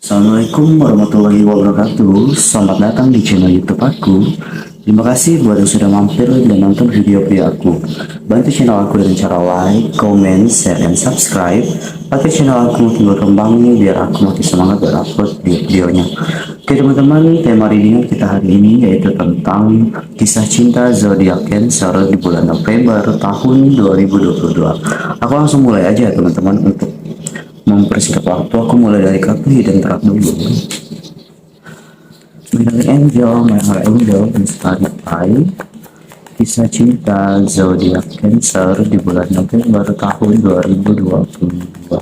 Assalamualaikum warahmatullahi wabarakatuh. Selamat datang di channel YouTube aku. Terima kasih buat yang sudah mampir dan nonton video-video aku. Bantu channel aku dengan cara like, comment, share, dan subscribe agar channel aku makin berkembang nih, biar aku makin semangat berupload videonya. Oke teman-teman, tema reading kita hari ini yaitu tentang kisah cinta zodiak Cancer di bulan November tahun 2022. Aku langsung mulai aja teman-teman. Untuk mempersingkat waktu, aku mulai dari kartu hidden trap dulu. My Angel, My Heart Angel, Inspired by kisah cinta zodiak Cancer di bulan November tahun 2022.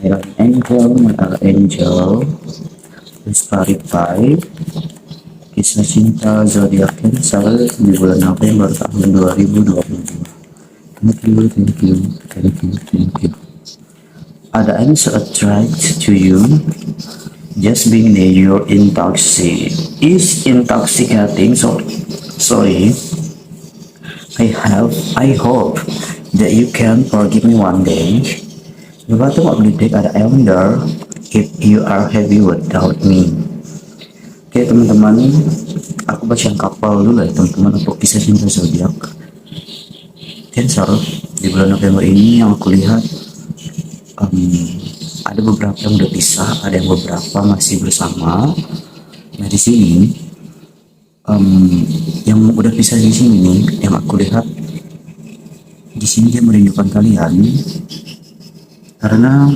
My Angel, My Heart Angel, Inspired by kisah cinta zodiak Cancer di bulan November tahun 2022. Thank you, thank you, thank you, thank you. Ada I'm so attracted to you. Just being near you is intoxicating. So sorry. I hope that you can forgive me one day. The bottom of the deck ada I wonder if you are happy without me. Oke teman-teman, aku baca yang kapal dulu ya teman-teman untuk kisah cinta zodiak Cancer di bulan November ini. Yang aku lihat ada beberapa yang udah pisah, ada yang beberapa masih bersama. Nah di sini yang udah pisah di sini nih, yang aku lihat di sini dia merindukan kalian karena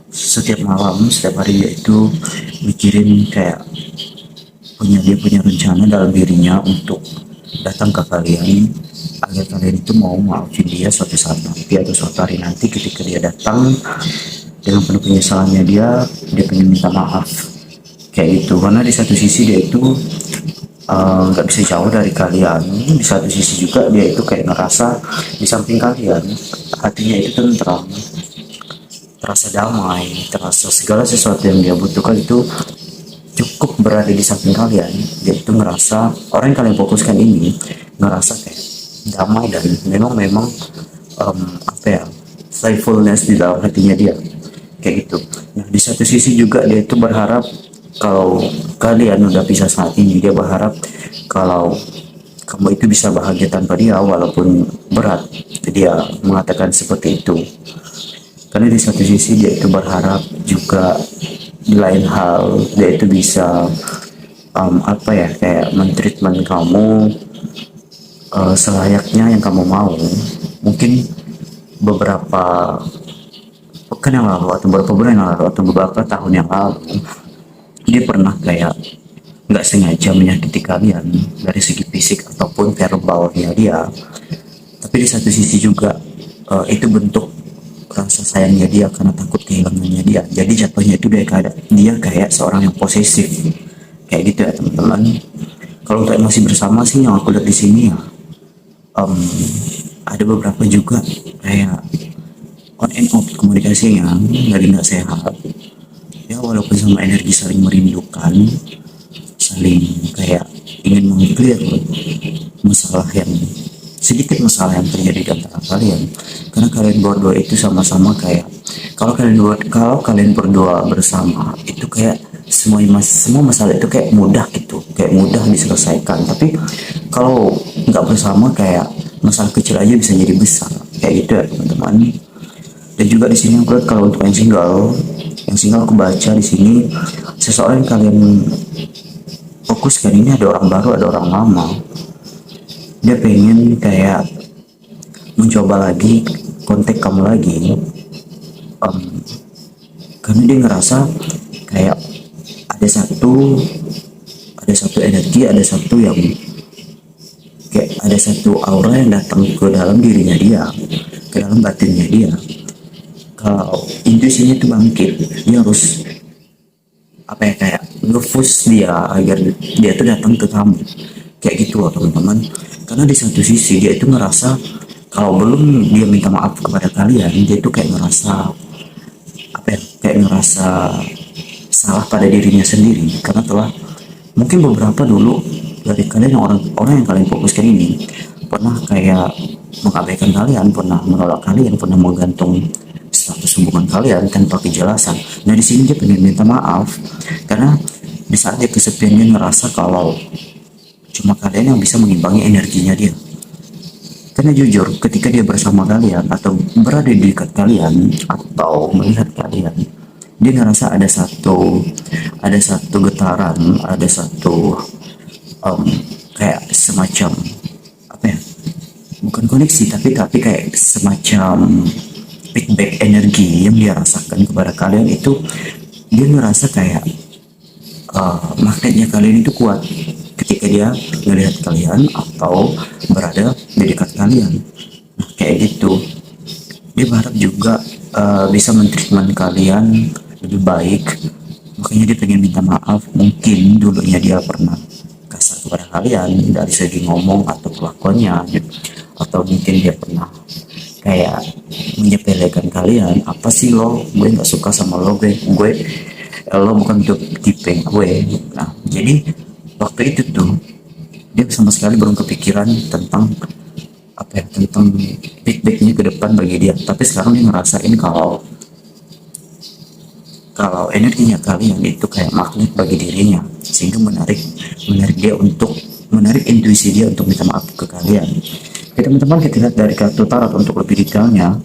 setiap malam, setiap hari dia itu mikirin kayak dia punya rencana dalam dirinya untuk datang ke kalian agar kalian itu mau maafin dia suatu saat nanti atau suatu hari nanti. Ketika dia datang dengan penuh penyesalannya, dia pengen minta maaf kayak gitu. Karena di satu sisi dia itu nggak bisa jauh dari kalian, di satu sisi juga dia itu kayak ngerasa di samping kalian hatinya itu tentram, terasa damai, terasa segala sesuatu yang dia butuhkan itu cukup berada di samping kalian. Dia itu ngerasa orang yang kalian fokuskan ini ngerasa kayak damai dan memang playfulness di dalam hatinya dia kayak gitu. Nah di satu sisi juga dia itu berharap kalau kalian udah pisah saat ini, dia berharap kalau kamu itu bisa bahagia tanpa dia walaupun berat. Dia mengatakan seperti itu karena di satu sisi dia itu berharap juga di lain hal dia itu bisa kayak mentreatment kamu selayaknya yang kamu mau. Mungkin beberapa pekan yang lalu atau beberapa bulan yang lalu atau beberapa tahun yang lalu dia pernah kayak nggak sengaja menyakiti kalian dari segi fisik ataupun verbalnya dia. Tapi di satu sisi juga itu bentuk rasa sayangnya dia karena takut kehilangannya dia. Jadi jatuhnya itu dia kayak seorang yang posesif kayak gitu ya teman-teman. Kalau untuk masih bersama sih yang aku lihat di sini ya, ada beberapa juga kayak on and off komunikasinya lagi nggak sehat ya, walaupun sama energi saling merindukan, saling kayak ingin mengclear sedikit masalah yang terjadi di antara kalian. Karena kalian berdua itu sama-sama kayak kalau kalian berdua bersama itu kayak semua masalah itu kayak mudah gitu, kayak mudah diselesaikan. Tapi kalau nggak bersama kayak masalah kecil aja bisa jadi besar kayak gitu ya teman-teman. Dan juga di sini aku lihat kalau untuk yang single aku baca di sini seseorang yang kalian fokuskan ini ada orang baru, ada orang lama. Dia pengen kayak mencoba lagi kontak kamu lagi, karena dia ngerasa kayak ada satu energi, ada satu aura yang datang ke dalam dirinya dia, ke dalam batinnya dia. Kalau intuisinya itu bangkit, dia harus kayak nge-push dia agar dia tuh datang ke kamu kayak gitu loh teman-teman. Karena di satu sisi dia itu ngerasa kalau belum dia minta maaf kepada kalian, dia itu kayak ngerasa salah pada dirinya sendiri, karena telah mungkin beberapa dulu dari kalian orang yang kalian fokuskan ini pernah kayak mengabaikan kalian, pernah menolak kalian, pernah menggantung status status hubungan kalian tanpa kejelasan. Nah di sini dia pengen minta maaf karena di saat dia kesepian dia ngerasa kalau cuma kalian yang bisa mengimbangi energinya dia. Karena jujur, ketika dia bersama kalian atau berada di dekat kalian atau melihat kalian, dia ngerasa ada satu getaran, ada satu em, kayak semacam apa ya? Bukan koneksi, tapi kayak semacam feedback energi yang dia rasakan kepada kalian itu dia ngerasa kayak magnetnya kalian itu kuat ketika dia melihat kalian atau berada di dekat kalian. Nah, kayak gitu. Dia berharap juga bisa mentreatment kalian lebih baik. Makanya dia pengen minta maaf. Mungkin dulunya dia pernah kasar kepada kalian dari segi ngomong atau kelakuannya, atau mungkin dia pernah kayak menyepelekan kalian. Apa sih lo, gue nggak suka sama lo, lo bukan tipe gue. Nah jadi waktu itu tuh dia sama sekali belum kepikiran tentang apa ya, tentang feedbacknya ke depan bagi dia. Tapi sekarang dia ngerasain kalau energinya kalian itu kayak magnet bagi dirinya, sehingga menarik dia untuk menarik intuisi dia untuk minta maaf ke kalian. Oke teman-teman, kita lihat dari kartu tarot untuk lebih detailnya.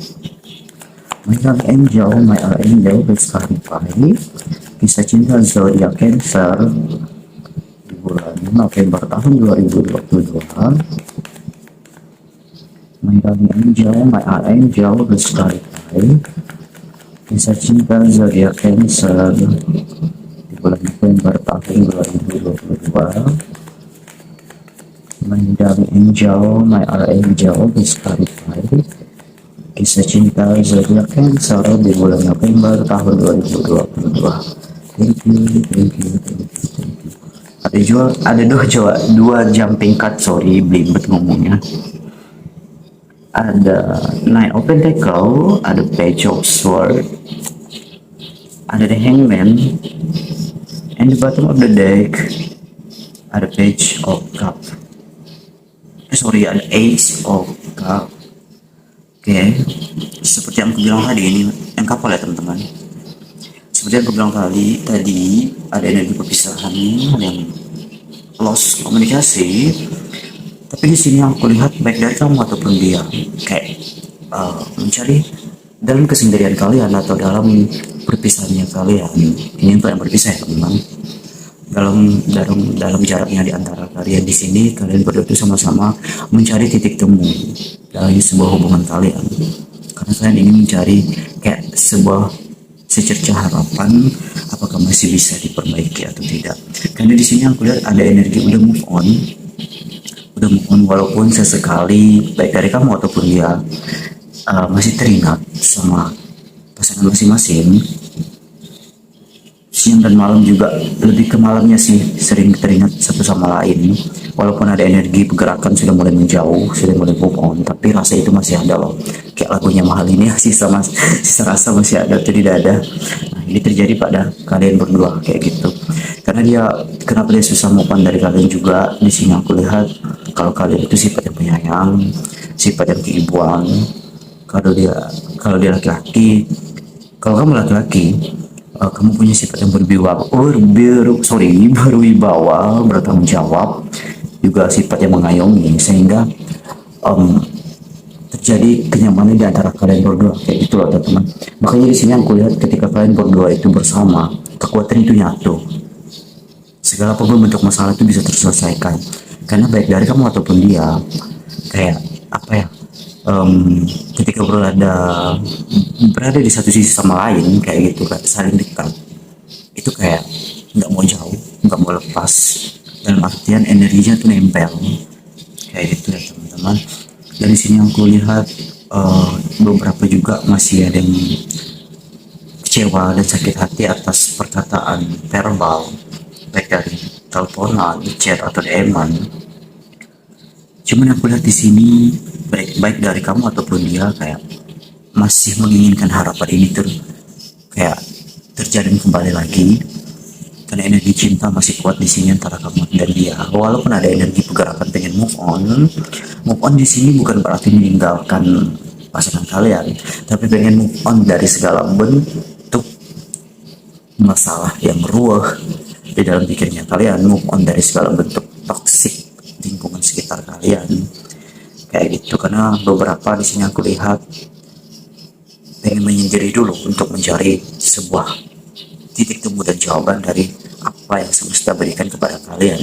My Angel, My Angel, let's clarify. Kisah cinta zodiak Cancer di bulan November tahun 2022. My Angel, My Angel, let's clarify. Kisah cinta zodiak Cancer di bulan November tahun 2022. My Angel, My Angel, let's clarify. Kisah cinta zodiak Cancer di bulan November tahun 2022. Thank you. Dua jumping cut, sorry, belibet ngomongnya. Ada Knight of Pentacle, ada Page of Sword, ada the Hangman, and the bottom of the deck ada Page of Cup. Ada Ace of Cup. Oke, seperti yang aku bilang tadi, ini yang kapal ya teman-teman. Seperti yang aku bilang tadi ada energi perpisahan yang lost komunikasi. Tapi di sini yang aku lihat baik dari kamu ataupun dia kayak mencari dalam kesendirian kalian atau dalam perpisahannya kalian. Ini untuk yang berpisah ya teman-teman. Dalam jaraknya di antara kalian di sini, kalian berdua itu sama-sama mencari titik temu dalam sebuah hubungan kalian. Karena kalian ingin mencari kayak secercah harapan, apakah masih bisa diperbaiki atau tidak. Karena di sini aku lihat ada energi udah move on walaupun sesekali baik dari kamu ataupun dia masih teringat sama pasangan masing-masing. Siang dan malam juga, lebih ke malamnya sih, sering teringat satu sama lain. Walaupun ada energi pergerakan sudah mulai menjauh, sudah mulai move on, tapi rasa itu masih ada loh. Kayak lagunya Mahal ini, sisa rasa masih ada atau tidak ada. Nah, ini terjadi pada kalian berdua kayak gitu. Karena kenapa dia susah move on dari kalian juga. Di sini aku lihat kalau kalian itu sifat yang penyayang, sifat yang keibuan. Kalau dia laki-laki, kalau kamu laki-laki, kamu punya sifat yang berwibawa, bertanggung jawab, juga sifat yang mengayomi, sehingga terjadi kenyamanan di antara kalian berdua kayak gitu loh teman-teman. Makanya di sini aku lihat ketika kalian berdua itu bersama, kekuatan itu nyatu. Segala apapun bentuk masalah itu bisa terselesaikan. Karena baik dari kamu ataupun dia, kayak apa ya? Ketika berada di satu sisi sama lain kayak gitu kan, saling dekat, itu kayak nggak mau jauh, nggak mau lepas, dalam artian energinya tuh nempel kayak gitu ya teman-teman. Dari sini yang aku lihat beberapa juga masih ada yang kecewa dan sakit hati atas perkataan verbal baik dari teleponan, chat atau DM-an. Cuman aku lihat di sini baik dari kamu ataupun dia kayak masih menginginkan harapan ini kayak terjalin kembali lagi, karena energi cinta masih kuat di sini antara kamu dan dia. Walaupun ada energi pergerakan pengen move on di sini bukan berarti meninggalkan pasangan kalian, tapi pengen move on dari segala bentuk masalah yang ruwet di dalam pikirnya kalian, move on dari segala bentuk toksik lingkungan sekitar kalian, kayak gitu. Karena beberapa di sini aku lihat pengen menyendiri dulu untuk mencari sebuah titik temu dan jawaban dari apa yang semesta berikan kepada kalian,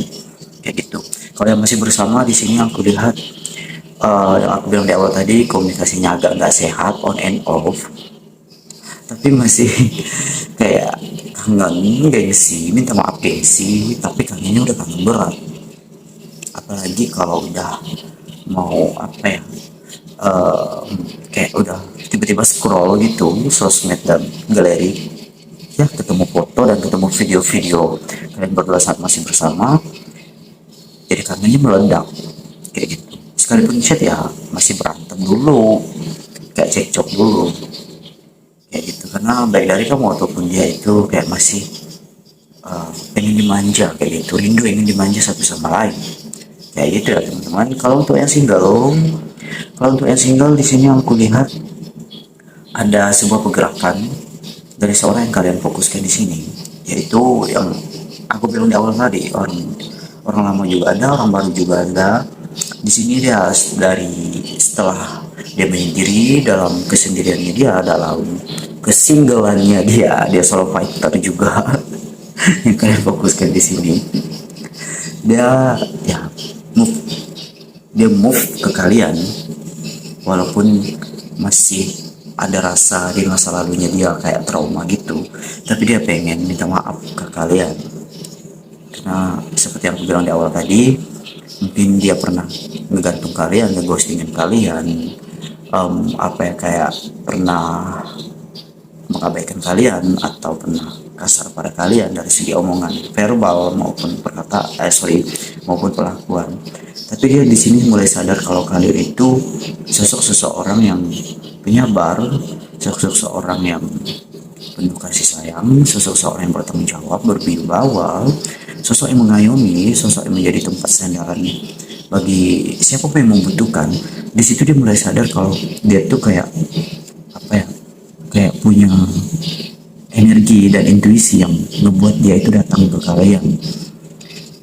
kayak gitu. Kalau yang masih bersama di sini aku lihat yang aku bilang di awal tadi, komunikasinya agak nggak sehat, on and off, tapi masih kayak kangen gengsi, minta maaf gengsi, tapi kangennya udah kangen berat. Apalagi kalau udah mau apa ya, kayak udah tiba-tiba scroll gitu sosmed dan galeri, ya ketemu foto dan ketemu video-video kalian berdua saat masih bersama, jadi kangennya meledak, kayak gitu. Sekalipun chat ya masih berantem dulu, kayak cekcok dulu, kayak gitu. Karena baik dari kamu ataupun dia itu kayak masih pengen dimanja, kayak gitu, rindu ingin dimanja satu sama lain, kayak gitu ya teman-teman. Kalau untuk yang single di sini aku lihat ada sebuah pergerakan dari seorang yang kalian fokuskan di sini, yaitu yang aku bilang di awal tadi, orang orang lama juga ada, orang baru juga ada. Di sini dia dari setelah dia menyendiri dalam kesendiriannya dia, dalam kesinggalannya dia solo fighter juga yang kalian fokuskan di sini. Dia ya move dia move ke kalian, walaupun masih ada rasa di masa lalunya dia kayak trauma gitu, tapi dia pengen minta maaf ke kalian. Karena seperti yang aku bilang di awal tadi, mungkin dia pernah ngegantung kalian, ngeghostingin kalian, apa ya, kayak pernah mengabaikan kalian atau pernah kasar pada kalian dari segi omongan verbal maupun maupun perlakuan. Tapi dia di sini mulai sadar kalau kalian itu sosok seseorang yang penyabar, sosok seseorang yang penuh kasih sayang, sosok seseorang yang bertanggung jawab, berwibawa, sosok yang mengayomi, sosok yang menjadi tempat sandaran bagi siapapun yang membutuhkan. Di situ dia mulai sadar kalau dia tuh kayak apa ya, kayak punya energi dan intuisi yang membuat dia itu datang ke kalian,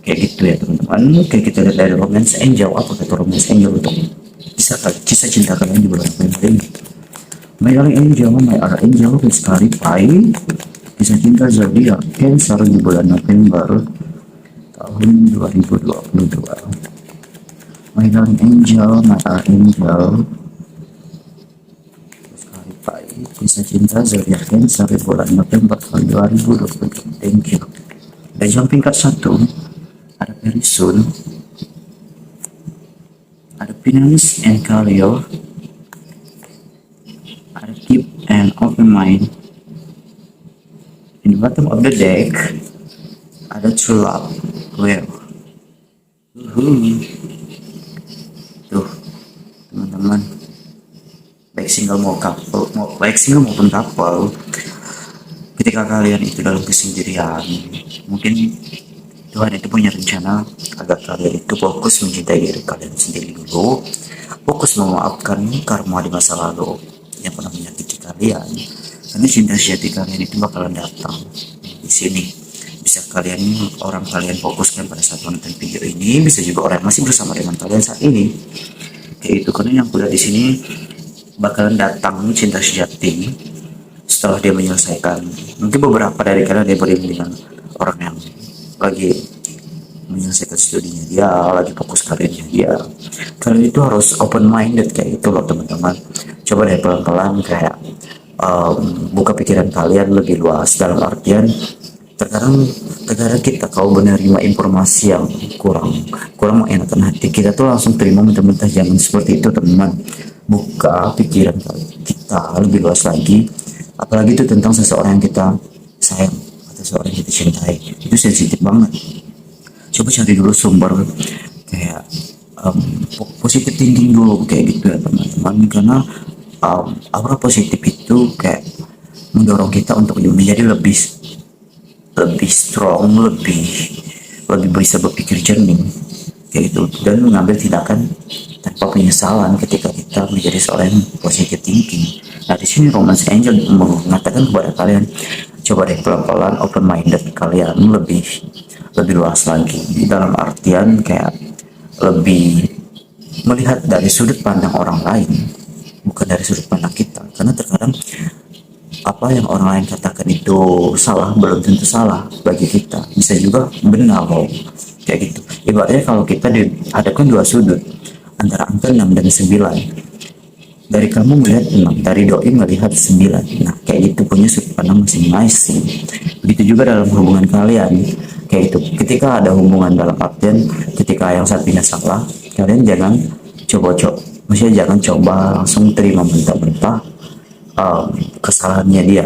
kayak gitu ya teman-teman. Kayak kita lihat dari romance angel, apa kata romance angel untuk kisah cinta kalian di bulan November ini. My darling angel, my angel is clarify kisah cinta zodiak Cancer di bulan November tahun 2022. My darling angel, my angel kisah cinta zodiak Cancer di bulan November tahun 2022. Thank you. Dan jumping card 1, ada very soon, ada finance and career, ada keep an open mind. In the bottom of the deck, ada true love. Well, tuh teman-teman, baik single maupun couple, ketika kalian itu dalam kesendirian, mungkin Tuhan itu punya rencana agar kalian itu fokus mencintai diri kalian sendiri dulu, fokus memaafkan karma di masa lalu yang pernah menyakiti kalian. Karena cinta sejati kalian itu bakalan datang di sini. Bisa orang kalian fokuskan pada saat menonton video ini, bisa juga orang yang masih bersama dengan kalian saat ini. Kayak itu, karena yang kulihat di sini bakalan datang cinta sejati setelah dia menyelesaikan. Mungkin beberapa dari kalian dia beriman dengan orang yang lagi menyelesaikan studinya dia, lagi fokus karirnya dia. Kalian itu harus open minded kayak itu loh teman-teman. Coba deh pelan-pelan kayak buka pikiran kalian lebih luas, dalam artian terkadang kita kalau menerima informasi yang kurang mengenakan hati kita tuh langsung terima mentah-mentah. Jangan seperti itu teman-teman. Buka pikiran kita lebih luas lagi, apalagi itu tentang seseorang yang kita sayang atau seseorang yang kita cintai. Itu sensitif banget. Coba cari dulu sumber kayak positive thinking dulu kayak gitu ya teman-teman. Karena aura positif itu kayak mendorong kita untuk menjadi lebih strong, lebih bisa berpikir jernih kayak gitu, dan mengambil tindakan tanpa penyesalan ketika kita menjadi seorang yang positive thinking. Nah, di sini Romance Angel mengatakan kepada kalian, coba deh pelan-pelan open minded kalian lebih lebih luas lagi, dalam artian kayak lebih melihat dari sudut pandang orang lain, bukan dari sudut pandang kita. Karena terkadang apa yang orang lain katakan itu salah belum tentu salah bagi kita, bisa juga benar loh, kayak gitu. Ibaratnya kalau kita dihadapkan dua sudut antara angka 6 dan 9, dari kamu melihat 6, dari doi melihat 9. Nah, kayak gitu punya sudut pandang masing-masing. Begitu juga dalam hubungan kalian, kayak itu. Ketika ada hubungan dalam artian ketika yang satunya salah, kalian jangan coba-coba, maksudnya jangan coba langsung terima mentah-mentah kesalahannya dia.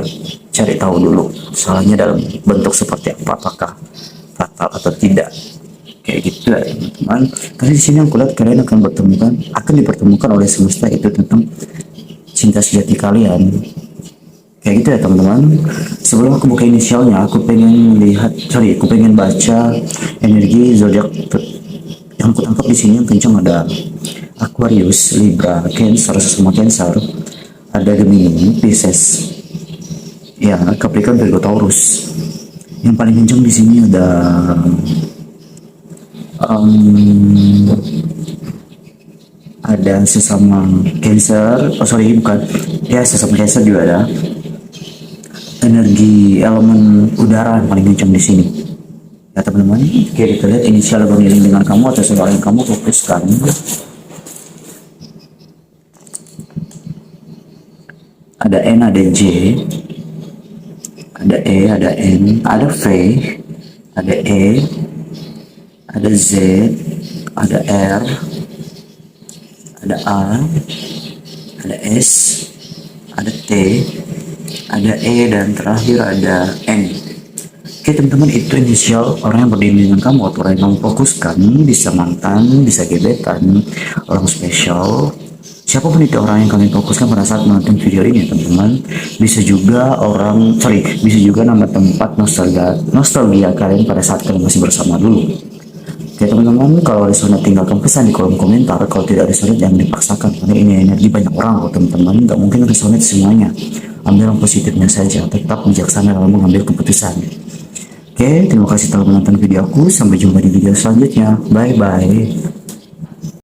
Cari tahu dulu kesalahannya dalam bentuk seperti apa, apakah fatal atau tidak, kayak gitu ya teman-teman. Karena di sini aku lihat kalian akan dipertemukan oleh semesta itu tentang cinta sejati kalian, kayak gitu ya teman-teman. Sebelum aku buka inisialnya, aku pengen baca energi zodiak yang aku tangkap di sini. Yang kencang ada Aquarius, Libra, Cancer, sesama Cancer, ada Gemini, Pisces, ya Capricorn, Virgo, Taurus. Yang paling kencang di sini ada ada sesama Cancer, oh sorry bukan, ya sesama Cancer juga ada. Energi elemen udara yang paling kencang di sini. Ya teman-teman, oke kita lihat inisial abang dengan kamu atau soal yang kamu fokuskan. Ada N, ada J, ada E, ada N, ada V, ada E, ada Z, ada R, ada A, ada S, ada T, ada E, dan terakhir ada N. Oke teman-teman, itu inisial orang yang berdiri dengan kamu atau orang yang kamu fokuskan. Bisa mantan, bisa gebetan, orang spesial, siapapun itu orang yang kalian fokuskan pada saat menonton video ini teman-teman. Bisa juga bisa juga nama tempat nostalgia kalian pada saat kalian masih bersama dulu. Oke teman-teman, kalau resonate tinggalkan pesan di kolom komentar. Kalau tidak resonate jangan dipaksakan, karena ini energi banyak orang loh teman-teman, nggak mungkin resonate semuanya. Ambil yang positifnya saja, tetap bijaksana dalam mengambil keputusan. Oke, terima kasih telah menonton video aku. Sampai jumpa di video selanjutnya. Bye bye.